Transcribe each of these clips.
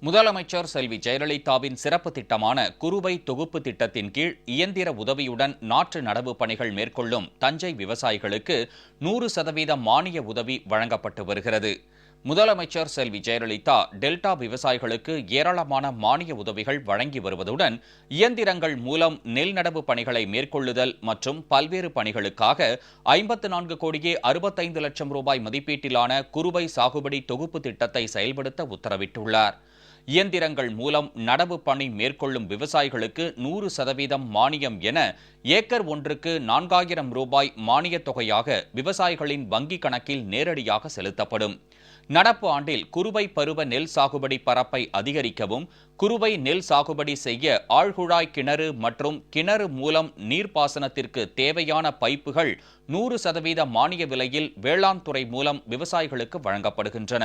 முதலமைச்சர் செல்வி ஜெயலலிதாவின் சிறப்பு திட்டமான குறுவை தொகுப்பு திட்டத்தின் கீழ் இயந்திர உதவியுடன் நாற்று நடவு பணிகள் மேற்கொள்ளும் தஞ்சை விவசாயிகளுக்கு 100% மானிய உதவி வழங்கப்பட்டு வருகிறது. முதலமைச்சர் செல்வி ஜெயலலிதா டெல்டா விவசாயிகளுக்கு ஏராளமான மானிய உதவிகள் வழங்கி வருவதுடன் இயந்திரங்கள் மூலம் நெல் நடவு பணிகளை மேற்கொள்ளுதல் மற்றும் பல்வேறு பணிகளுக்காக 54 கோடியே 65 லட்சம் ரூபாய் மதிப்பீட்டிலான குறுவை சாகுபடி தொகுப்பு திட்டத்தை செயல்படுத்த உத்தரவிட்டுள்ளார். இயந்திரங்கள் மூலம் நடவு பணி மேற்கொள்ளும் விவசாயிகளுக்கு 100% மானியம் என ஏக்கர் ஒன்றுக்கு 4000 ரூபாய் மானியத் தொகையாக விவசாயிகளின் வங்கிக் கணக்கில் நேரடியாக செலுத்தப்படும். நடப்பு ஆண்டில் குறுவை பருவ நெல் சாகுபடி பரப்பை அதிகரிக்கவும் குறுவை நெல் சாகுபடி செய்ய ஆழ்குழாய் கிணறு மற்றும் கிணறு மூலம் நீர்ப்பாசனத்திற்கு தேவையான பைப்புகள் 100% மானிய விலையில் வேளாண் துறை மூலம் விவசாயிகளுக்கு வழங்கப்படுகின்றன.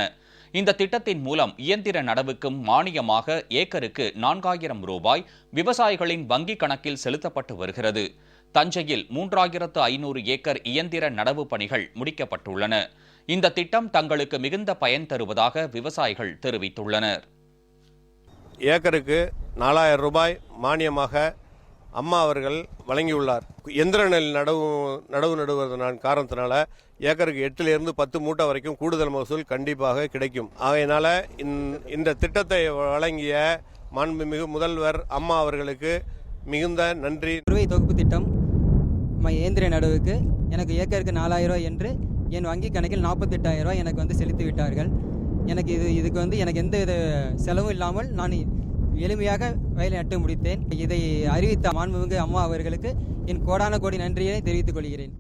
இந்த திட்டத்தின் மூலம் இயந்திர நடவுக்கும் மானியமாக ஏக்கருக்கு 4000 ரூபாய் விவசாயிகளின் வங்கிக் கணக்கில் செலுத்தப்பட்டு வருகிறது. தஞ்சையில் 3500 ஏக்கர் இயந்திர நடவு பணிகள் முடிக்கப்பட்டுள்ளன. இந்த திட்டம் தங்களுக்கு மிகுந்த பயன் தருவதாக விவசாயிகள் தெரிவித்துள்ளனர். ஏக்கருக்கு 4000 ரூபாய் மானியமாக அம்மா அவர்கள் வழங்கியுள்ளார். எந்திர நெல் நடவு நடுவதன் காரணத்தினால ஏக்கருக்கு 8லிருந்து 10 மூட்டை வரைக்கும் கூடுதல் மகசூல் கண்டிப்பாக கிடைக்கும். ஆகையினால இந்த திட்டத்தை வழங்கிய மாண்புமிகு முதல்வர் அம்மா அவர்களுக்கு மிகுந்த நன்றி. குறுவை தொகுப்பு திட்டம் இயந்திர நடவுக்கு எனக்கு ஏக்கருக்கு 4000 ரூபாய் என்று என் வங்கி கணக்கில் 48,000 ரூபாய் எனக்கு செலுத்தி விட்டார்கள். எனக்கு இதுக்கு எனக்கு எந்த வித செலவும் இல்லாமல் நான் எளிமையாக வயலை நட்டு முடித்தேன். இதை அறிவித்த மாண்புமிகு அம்மா அவர்களுக்கு என் கோடான கோடி நன்றியை தெரிவித்துக் கொள்கிறேன்.